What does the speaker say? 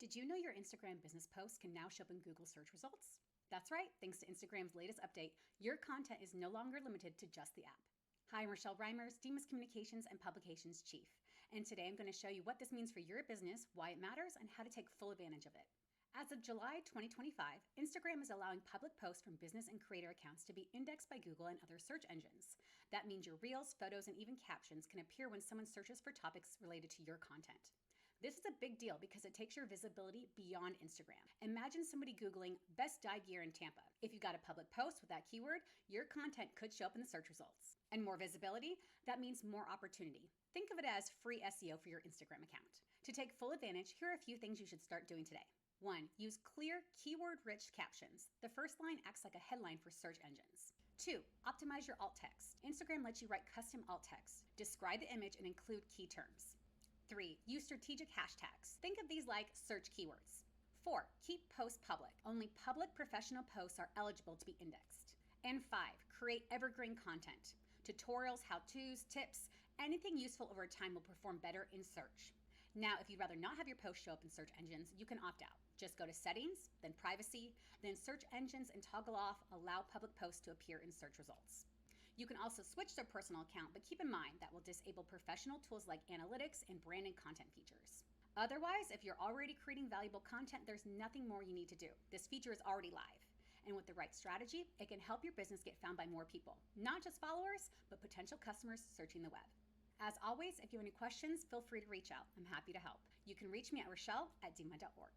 Did you know your Instagram business posts can now show up in Google search results? That's right, thanks to Instagram's latest update, your content is no longer limited to just the app. Hi, I'm Rochelle Reimers, Demas Communications and Publications Chief, and today I'm going to show you what this means for your business, why it matters, and how to take full advantage of it. As of July 2025, Instagram is allowing public posts from business and creator accounts to be indexed by Google and other search engines. That means your reels, photos, and even captions can appear when someone searches for topics related to your content. This is a big deal because it takes your visibility beyond Instagram. Imagine somebody Googling best dye gear in Tampa. If you got a public post with that keyword, your content could show up in the search results. And more visibility, that means more opportunity. Think of it as free SEO for your Instagram account. To take full advantage, here are a few things you should start doing today. 1. Use clear, keyword-rich captions. The first line acts like a headline for search engines. 2. Optimize your alt text. Instagram lets you write custom alt text. Describe the image and include key terms. 3. Use strategic hashtags. Think of these like search keywords. 4. Keep posts public. Only public professional posts are eligible to be indexed. And 5. Create evergreen content. Tutorials, how-tos, tips, anything useful over time will perform better in search. Now, if you'd rather not have your posts show up in search engines, you can opt out. Just go to Settings, then Privacy, then Search Engines, and toggle off Allow Public Posts to appear in search results. You can also switch to a personal account, but keep in mind that will disable professional tools like analytics and branded content features. Otherwise, if you're already creating valuable content, there's nothing more you need to do. This feature is already live. And with the right strategy, it can help your business get found by more people, not just followers, but potential customers searching the web. As always, if you have any questions, feel free to reach out. I'm happy to help. You can reach me at rochelle@dema.org.